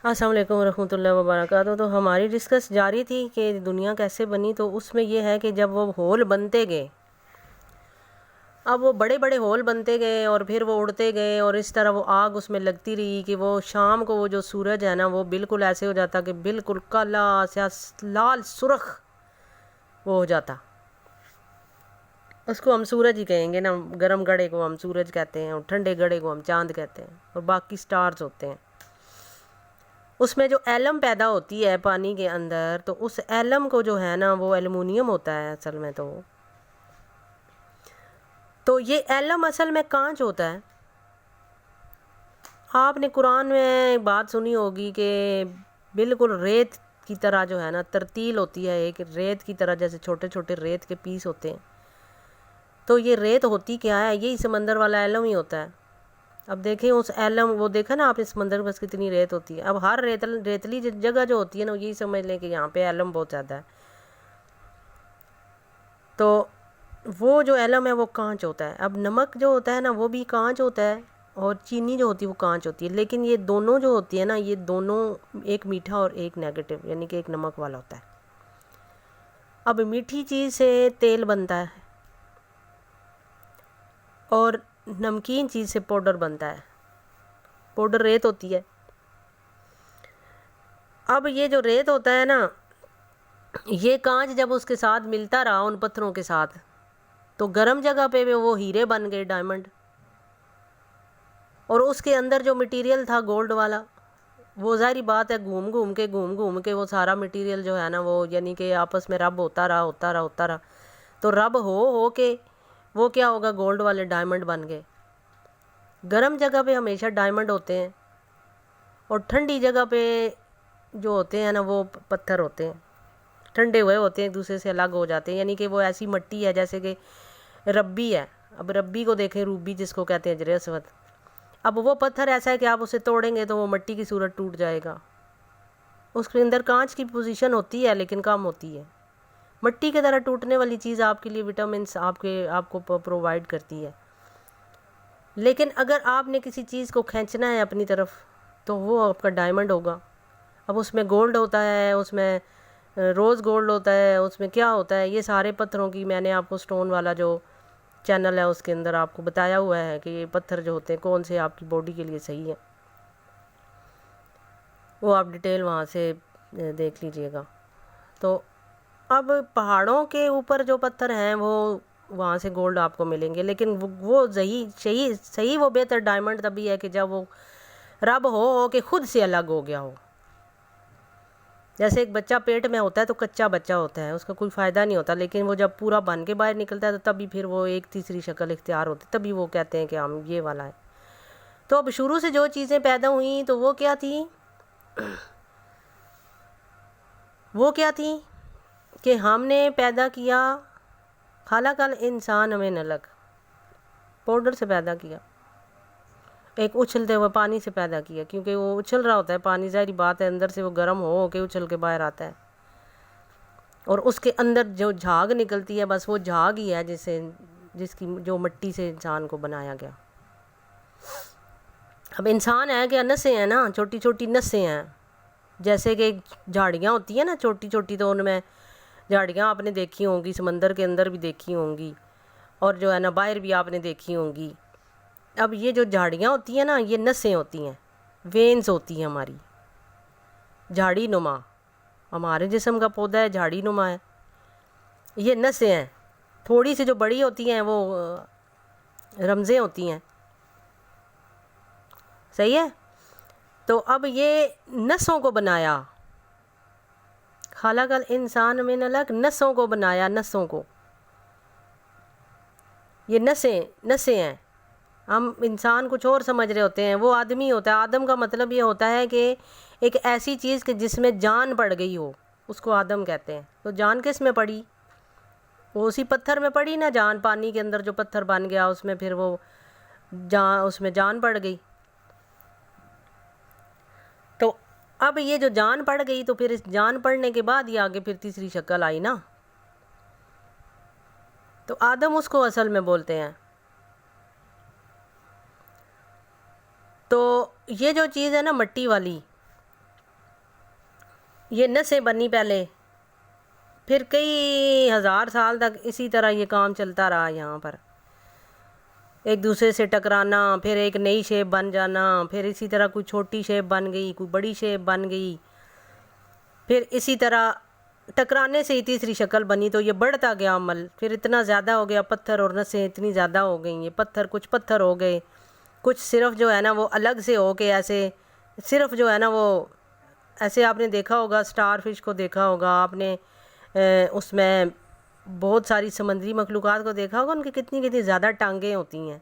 السلام علیکم ورحمۃ اللہ وبرکاتہ۔ تو ہماری ڈسکس جاری تھی کہ دنیا کیسے بنی، تو اس میں یہ ہے کہ جب وہ ہول بنتے گئے، اب وہ بڑے بڑے ہول بنتے گئے اور پھر وہ اڑتے گئے، اور اس طرح وہ آگ اس میں لگتی رہی کہ وہ شام کو وہ جو سورج ہے نا وہ بالکل ایسے ہو جاتا کہ بالکل کالا سیاہ لال سرخ وہ ہو جاتا۔ اس کو ہم سورج ہی کہیں گے نا، گرم گڑھے کو ہم سورج کہتے ہیں اور ٹھنڈے گڑھے کو ہم چاند کہتے ہیں، اور باقی سٹارز ہوتے ہیں۔ اس میں جو ایلم پیدا ہوتی ہے پانی کے اندر، تو اس ایلم کو جو ہے نا وہ ایلومینیم ہوتا ہے اصل میں۔ تو یہ ایلم اصل میں کانچ ہوتا ہے۔ آپ نے قرآن میں ایک بات سنی ہوگی کہ بالکل ریت کی طرح جو ہے نا ترتیل ہوتی ہے، ایک ریت کی طرح، جیسے چھوٹے چھوٹے ریت کے پیس ہوتے ہیں۔ تو یہ ریت ہوتی کیا ہے؟ یہی سمندر والا ایلم ہی ہوتا ہے۔ اب دیکھیں اس ایلم، وہ دیکھا نا آپ نے سمندر بس کتنی ریت ہوتی ہے۔ اب ہر ریتلی جگہ جو ہوتی ہے نا، یہی سمجھ لیں کہ یہاں پہ ایلم بہت زیادہ ہے۔ تو وہ جو ایلم ہے وہ کانچ ہوتا ہے۔ اب نمک جو ہوتا ہے نا وہ بھی کانچ ہوتا ہے، اور چینی جو ہوتی ہے وہ کانچ ہوتی ہے، لیکن یہ دونوں جو ہوتی ہے نا، یہ دونوں ایک میٹھا اور ایک نیگیٹو، یعنی کہ ایک نمک والا ہوتا ہے۔ اب میٹھی چیز سے تیل بنتا ہے، اور نمکین چیز سے پاؤڈر بنتا ہے۔ پاؤڈر ریت ہوتی ہے۔ اب یہ جو ریت ہوتا ہے نا، یہ کانچ جب اس کے ساتھ ملتا رہا ان پتھروں کے ساتھ، تو گرم جگہ پہ وہ ہیرے بن گئے، ڈائمنڈ۔ اور اس کے اندر جو مٹیریل تھا گولڈ والا، وہ ظاہری بات ہے گھوم گھوم کے وہ سارا مٹیریل جو ہے نا وہ یعنی کہ آپس میں رب ہوتا رہا۔ تو رب ہو کے وہ کیا ہوگا؟ گولڈ والے ڈائمنڈ بن گئے۔ گرم جگہ پہ ہمیشہ ڈائمنڈ ہوتے ہیں، اور ٹھنڈی جگہ پہ جو ہوتے ہیں نا وہ پتھر ہوتے ہیں، ٹھنڈے ہوئے ہوتے ہیں، ایک دوسرے سے الگ ہو جاتے ہیں، یعنی کہ وہ ایسی مٹی ہے جیسے کہ ربی ہے۔ اب ربی کو دیکھیں، روبی جس کو کہتے ہیں، حجر اسود۔ اب وہ پتھر ایسا ہے کہ آپ اسے توڑیں گے تو وہ مٹی کی صورت ٹوٹ جائے گا۔ اس کے اندر کانچ کی پوزیشن ہوتی ہے لیکن کم ہوتی ہے۔ مٹی کی طرح ٹوٹنے والی چیز آپ کے لیے وٹامنس آپ کو پرووائڈ کرتی ہے، لیکن اگر آپ نے کسی چیز کو کھینچنا ہے اپنی طرف تو وہ آپ کا ڈائمنڈ ہوگا۔ اب اس میں گولڈ ہوتا ہے، اس میں روز گولڈ ہوتا ہے، اس میں کیا ہوتا ہے، یہ سارے پتھروں کی میں نے آپ کو سٹون والا جو چینل ہے اس کے اندر آپ کو بتایا ہوا ہے کہ یہ پتھر جو ہوتے ہیں کون سے آپ کی باڈی کے لیے صحیح ہیں، وہ آپ ڈیٹیل وہاں سے دیکھ لیجئے گا۔ تو اب پہاڑوں کے اوپر جو پتھر ہیں وہ وہاں سے گولڈ آپ کو ملیں گے، لیکن وہ صحیح وہ بہتر ڈائمنڈ تبھی ہے کہ جب وہ رب ہو کہ خود سے الگ ہو گیا ہو۔ جیسے ایک بچہ پیٹ میں ہوتا ہے تو کچا بچہ ہوتا ہے، اس کا کوئی فائدہ نہیں ہوتا، لیکن وہ جب پورا بن کے باہر نکلتا ہے تو تبھی پھر وہ ایک تیسری شکل اختیار ہوتی ہے، تبھی وہ کہتے ہیں کہ ہم یہ والا ہے۔ تو اب شروع سے جو چیزیں پیدا ہوئیں تو وہ کیا تھیں؟ وہ کیا تھیں کہ ہم نے پیدا کیا، خلق الانسان من علق، پاؤڈر سے پیدا کیا، ایک اچھلتے ہوئے پانی سے پیدا کیا، کیونکہ وہ اچھل رہا ہوتا ہے پانی، ظاہری بات ہے اندر سے وہ گرم ہو کے اچھل کے باہر آتا ہے، اور اس کے اندر جو جھاگ نکلتی ہے بس وہ جھاگ ہی ہے جس کی جو مٹی سے انسان کو بنایا گیا۔ اب انسان ہے کہ نسیں ہیں نا، چھوٹی چھوٹی نسیں ہیں، جیسے کہ جھاڑیاں ہوتی ہیں نا چھوٹی چھوٹی، تو ان میں جھاڑیاں آپ نے دیکھی ہوں گی، سمندر کے اندر بھی دیکھی ہوں گی، اور جو ہے نا باہر بھی آپ نے دیکھی ہوں گی۔ اب یہ جو جھاڑیاں ہوتی ہیں نا یہ نسیں ہوتی ہیں، وینز ہوتی ہیں ہماری، جھاڑی نما، ہمارے جسم کا پودا ہے جھاڑی نما ہے، یہ نسیں ہیں۔ تھوڑی سی جو بڑی ہوتی ہیں وہ رمزیں ہوتی ہیں، صحیح ہے؟ تو اب یہ نسوں کو بنایا، خلق الانسان من علق، نسوں کو بنایا، نسوں کو، یہ نسیں ہیں۔ ہم انسان کچھ اور سمجھ رہے ہوتے ہیں، وہ آدمی ہوتا ہے۔ آدم کا مطلب یہ ہوتا ہے کہ ایک ایسی چیز کہ جس میں جان پڑ گئی ہو، اس کو آدم کہتے ہیں۔ تو جان کس میں پڑی؟ وہ اسی پتھر میں پڑی نا جان، پانی کے اندر جو پتھر بن گیا اس میں پھر وہ اس میں جان پڑ گئی۔ تو اب یہ جو جان پڑ گئی تو پھر اس جان پڑنے کے بعد ہی آگے پھر تیسری شکل آئی نا، تو آدم اس کو اصل میں بولتے ہیں۔ تو یہ جو چیز ہے نا مٹی والی، یہ نسیں بنی پہلے، پھر کئی ہزار سال تک اسی طرح یہ کام چلتا رہا یہاں پر، ایک دوسرے سے ٹکرانا، پھر ایک نئی شیپ بن جانا، پھر اسی طرح کوئی چھوٹی شیپ بن گئی، کوئی بڑی شیپ بن گئی، پھر اسی طرح ٹکرانے سے ہی تیسری شکل بنی، تو یہ بڑھتا گیا عمل، پھر اتنا زیادہ ہو گیا، پتھر اور نسیں اتنی زیادہ ہو گئیں، یہ کچھ پتھر ہو گئے، کچھ صرف جو ہے نا وہ الگ سے ہو کے ایسے، صرف جو ہے نا وہ ایسے، آپ نے دیکھا ہوگا سٹار فش کو دیکھا ہوگا آپ نے، اس میں بہت ساری سمندری مخلوقات کو دیکھا ہوگا، ان کی کتنی کتنی زیادہ ٹانگیں ہوتی ہیں،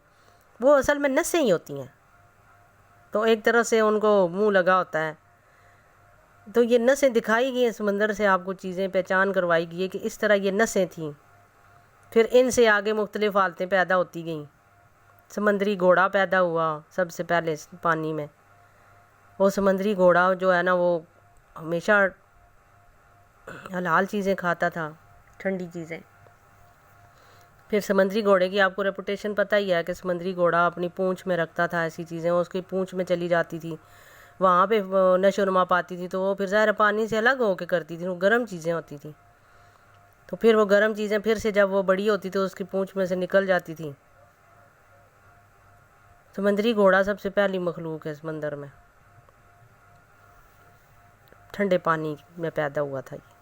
وہ اصل میں نسیں ہی ہوتی ہیں، تو ایک طرح سے ان کو منہ لگا ہوتا ہے، تو یہ نسیں دکھائی گئی ہیں سمندر سے، آپ کو چیزیں پہچان کروائی گئی ہے کہ اس طرح یہ نسیں تھیں، پھر ان سے آگے مختلف حالتیں پیدا ہوتی گئیں، سمندری گھوڑا پیدا ہوا سب سے پہلے پانی میں، وہ سمندری گھوڑا جو ہے نا وہ ہمیشہ حلال چیزیں کھاتا تھا، ٹھنڈی چیزیں، پھر سمندری گھوڑے کی آپ کو ریپوٹیشن پتہ ہی ہے کہ سمندری گھوڑا اپنی پونچھ میں رکھتا تھا ایسی چیزیں، اس کی پونچھ میں چلی جاتی تھی، وہاں پہ نشو و نما پاتی تھی، تو وہ پھر ظاہر پانی سے الگ ہو کے کرتی تھی، وہ گرم چیزیں ہوتی تھیں، تو پھر وہ گرم چیزیں پھر سے جب وہ بڑی ہوتی تو اس کی پونچھ میں سے نکل جاتی تھی، سمندری گھوڑا سب سے پہلی مخلوق ہے سمندر میں، ٹھنڈے پانی میں پیدا ہوا تھا یہ،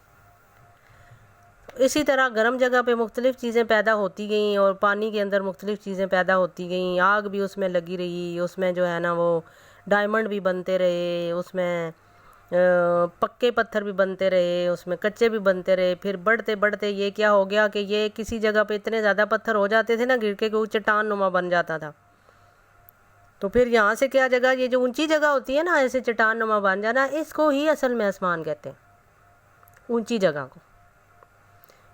اسی طرح گرم جگہ پہ مختلف چیزیں پیدا ہوتی گئیں، اور پانی کے اندر مختلف چیزیں پیدا ہوتی گئیں، آگ بھی اس میں لگی رہی، اس میں جو ہے نا وہ ڈائمنڈ بھی بنتے رہے، اس میں پکے پتھر بھی بنتے رہے، اس میں کچے بھی بنتے رہے، پھر بڑھتے بڑھتے یہ کیا ہو گیا کہ یہ کسی جگہ پہ اتنے زیادہ پتھر ہو جاتے تھے نا گر کے کہ وہ چٹان نما بن جاتا تھا، تو پھر یہاں سے کیا جگہ، یہ جو اونچی جگہ ہوتی ہے نا ایسے چٹان نما بن جانا، اس کو ہی اصل میں آسمان کہتے ہیں، اونچی جگہ کو،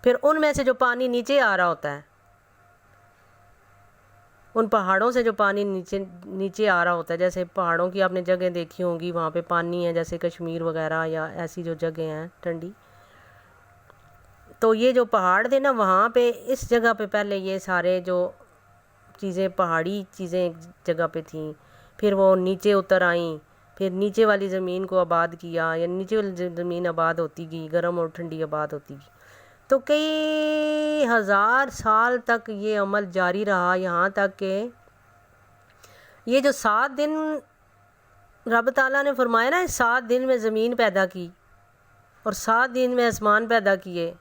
پھر ان میں سے جو پانی نیچے آ رہا ہوتا ہے، ان پہاڑوں سے جو پانی نیچے آ رہا ہوتا ہے، جیسے پہاڑوں کی آپ نے جگہ دیکھی ہوں گی، وہاں پہ پانی ہے جیسے کشمیر وغیرہ یا ایسی جو جگہیں ہیں ٹھنڈی، تو یہ جو پہاڑ تھے نا وہاں پہ اس جگہ پہ پہلے یہ سارے جو چیزیں پہاڑی چیزیں ایک جگہ پہ تھیں، پھر وہ نیچے اتر آئیں، پھر نیچے والی زمین کو آباد کیا، یا نیچے والی زمین آباد ہوتی گئی، گرم اور ٹھنڈی آباد ہوتی گئی، تو کئی ہزار سال تک یہ عمل جاری رہا، یہاں تک کہ یہ جو 7 دن رب تعالیٰ نے فرمایا نا، 7 دن میں زمین پیدا کی اور 7 دن میں آسمان پیدا کیے،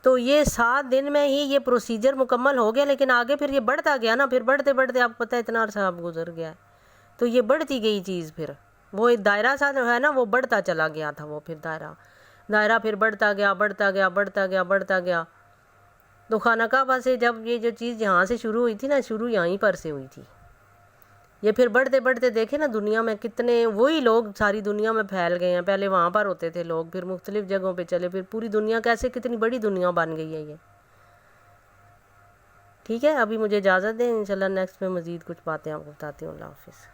تو یہ 7 دن میں ہی یہ پروسیجر مکمل ہو گیا، لیکن آگے پھر یہ بڑھتا گیا نا، پھر بڑھتے بڑھتے آپ کو پتہ ہے اتنا عرصہ اب گزر گیا ہے، تو یہ بڑھتی گئی چیز، پھر وہ ایک دائرہ سا جو ہے نا وہ بڑھتا چلا گیا تھا، وہ پھر دائرہ پھر بڑھتا گیا بڑھتا گیا بڑھتا گیا بڑھتا گیا، تو خانہ کعبہ سے جب یہ جو چیز یہاں سے شروع ہوئی تھی نا، شروع یہیں پر سے ہوئی تھی، یہ پھر بڑھتے بڑھتے دیکھیں نا دنیا میں کتنے وہی لوگ ساری دنیا میں پھیل گئے ہیں، پہلے وہاں پر ہوتے تھے لوگ، پھر مختلف جگہوں پہ چلے، پھر پوری دنیا کیسے کتنی بڑی دنیا بن گئی ہے یہ، ٹھیک ہے، ابھی مجھے اجازت دیں، انشاءاللہ نیکسٹ میں مزید کچھ باتیں آپ کو بتاتی ہوں، اللہ حافظ۔